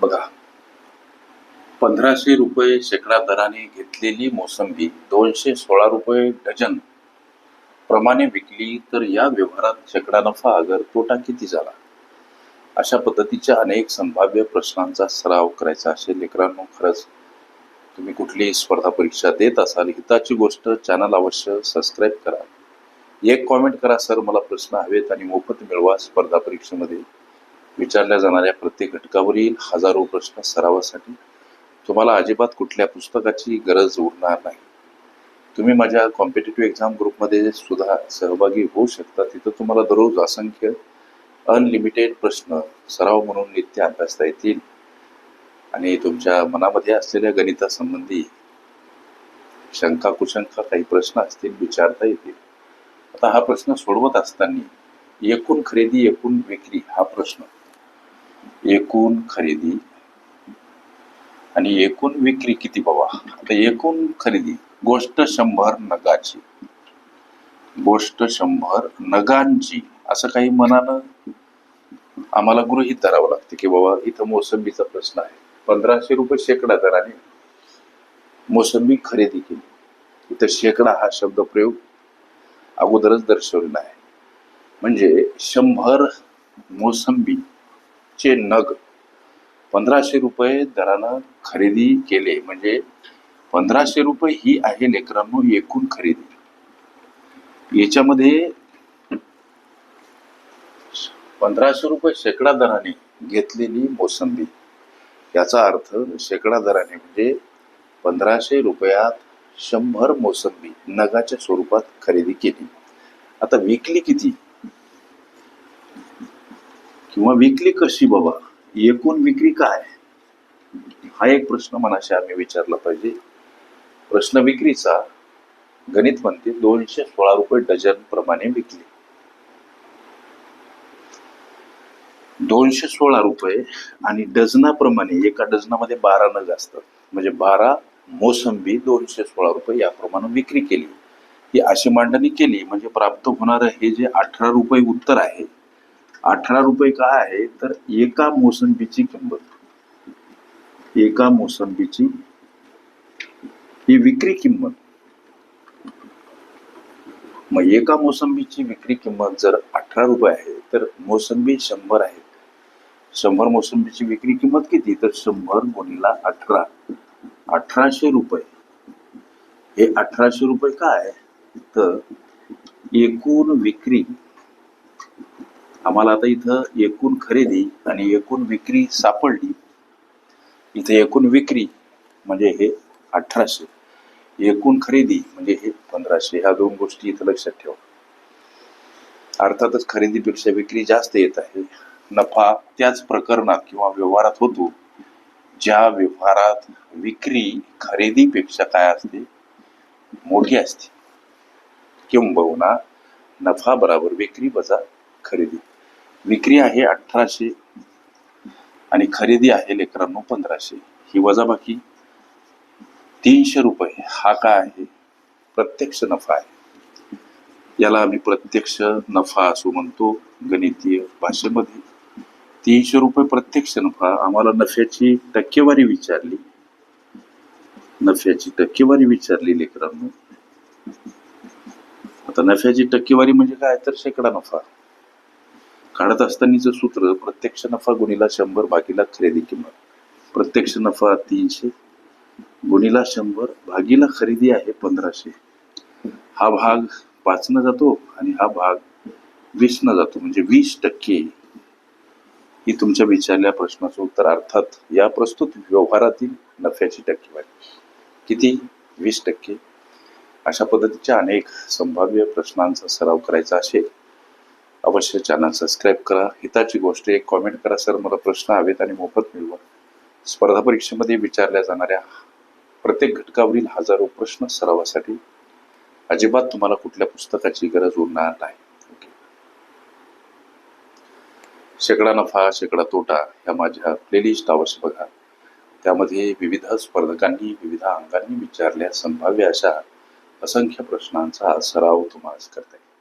बघा, 1500 रुपये शेकडा दराने घेतलेली मोसंबी 216 रुपये डझन प्रमाणे विकली तर या व्यवहारात शेकडा नफा अगर तोटा किती झाला? अशा पद्धतीच्या अनेक संभाव्य प्रश्नांचा सराव करायचा असेल लेकरांनो, खरंच तुम्ही कुठलीही स्पर्धा परीक्षा देत असाल, हिताची गोष्ट चॅनल अवश्य सबस्क्राईब करा. एक कॉमेंट करा, सर मला प्रश्न हवेत आणि मोफत मिळवा. स्पर्धा परीक्षेमध्ये विचारल्या जाणाऱ्या प्रत्येक घटकावरील हजारो प्रश्न सरावासाठी तुम्हाला अजिबात कुठल्या पुस्तकाची गरज उरणार नाही. तुम्ही माझ्या कॉम्पिटेटिव्ह एक्झाम ग्रुपमध्ये सुद्धा सहभागी होऊ शकता. तिथं तुम्हाला दररोज असंख्य अनलिमिटेड प्रश्न सराव म्हणून नित्य अभ्यासता येतील आणि तुमच्या मनामध्ये असलेल्या गणितासंबंधी शंका कुशंका काही प्रश्न असतील विचारता येतील. आता हा प्रश्न सोडवत असताना एकूण खरेदी एकूण विक्री हा प्रश्न, एकूण खरेदी आणि एकूण विक्री किती बाबा? आता एकूण खरेदी गोष्ट 100 नगाची, गोष्ट 100 नगांची असं काही मनानं आम्हाला गृहीत धरावं लागते की बाबा इथं मोसंबीचा प्रश्न आहे. 1500 रुपये शेकडा दराने मोसंबी खरेदी केली. इथं शेकडा हा शब्द प्रयोग अगोदरच दर्शवलेला आहे. म्हणजे 100 मोसंबीचे नग 1500 रुपये दरानं खरेदी केले. म्हणजे 1500 रुपये ही आहे लेकरांनो एकूण खरेदी. याच्यामध्ये 1500 रुपये शेकडा दराने घेतलेली मोसंबी, याचा अर्थ शेकडा दराने म्हणजे 1500 रुपयात 100 मोसंबी नगाच्या स्वरूपात खरेदी केली. आता विकली किती किंवा विकली कशी बाबा? एकूण विक्री काय हा एक प्रश्न मनाशी आम्ही विचारला पाहिजे. प्रश्न विक्रीचा गणित म्हणते 216 रुपये डझन प्रमाणे विकली. 216 रुपये आणि डझनाप्रमाणे, एका डझनामध्ये 12 नग असतात म्हणजे 12 मोसंबी 216 रुपये याप्रमाणे विक्री केली. ही अशी मांडणी केली म्हणजे प्राप्त होणारं हे जे 18 रुपये उत्तर आहे, 18 रुपये काय आहे तर एका मोसंबीची किंमत, एका मोसंबीची ही विक्री किंमत. मग एका मोसंबीची विक्री किंमत जर 18 रुपये आहे तर मोसंबी 100 आहे. 100 मोसंबीची विक्री किंमत किती तर 100 गुणिला 18, 1800 रुपये. हे 1800 रुपये काय तर एकूण विक्री. आम्हाला आता इथं एकूण खरेदी आणि एकूण विक्री सापडली. इथे एकूण विक्री म्हणजे हे 1800, एकूण खरेदी म्हणजे हे 1500. ह्या दोन गोष्टी इथं लक्षात ठेवा. अर्थातच खरेदीपेक्षा विक्री जास्त येत आहे. नफा त्याच प्रकरणात किंवा व्यवहारात होतो ज्या व्यवहारात विक्री खरेदीपेक्षा काय असते, मोठी असते. किंबहुना नफा बरोबर विक्री वजा खरेदी. विक्री आहे 1800 आणि खरेदी आहे लेकरांनो 1500. ही वजाबाकी 300 रुपये हा काय आहे प्रत्यक्ष नफा आहे. याला आम्ही प्रत्यक्ष नफा असं म्हणतो गणितीय भाषेमध्ये. 300 रुपये प्रत्यक्ष नफा. आम्हाला नफ्याची टक्केवारी विचारली, नफ्याची टक्केवारी विचारली लेकरांनो. आता नफ्याची टक्केवारी म्हणजे काय तर शेकडा नफा. काढत असतानाच सूत्र प्रत्यक्ष नफा गुणिला 100 भागीला खरेदी किंमत. प्रत्यक्ष नफा 300 गुणिला 100 भागीला खरेदी आहे 1500. हा भाग 5 न जातो आणि हा भाग 20 न जातो म्हणजे 20%. ही तुमच्या विचारल्या प्रश्नाचं उत्तर. अर्थात या प्रस्तुत व्यवहारातील नफ्याची टक्केवारी किती 20%. अशा पद्धतीच्या अनेक संभाव्य प्रश्नांचा सराव करायचा असेल अवश्य चॅनल सबस्क्राईब करा. हिताची गोष्ट एक कॉमेंट करा, सर मला प्रश्न हवेत आणि मोफत मिळवा. स्पर्धा परीक्षेमध्ये विचारल्या जाणाऱ्या प्रत्येक घटकावरील हजारो प्रश्न सरावासाठी अजिबात तुम्हाला कुठल्या पुस्तकाची गरज उरणार नाही. शेकडा नफा शेकडा तोटा ह्या माझ्या प्लेलिस्ट अवश्य बघा. त्यामध्ये विविध स्पर्धकांनी विविध अंगांनी विचारल्या संभाव्य अशा असंख्य प्रश्नांचा सराव तुम्हाला करता येईल.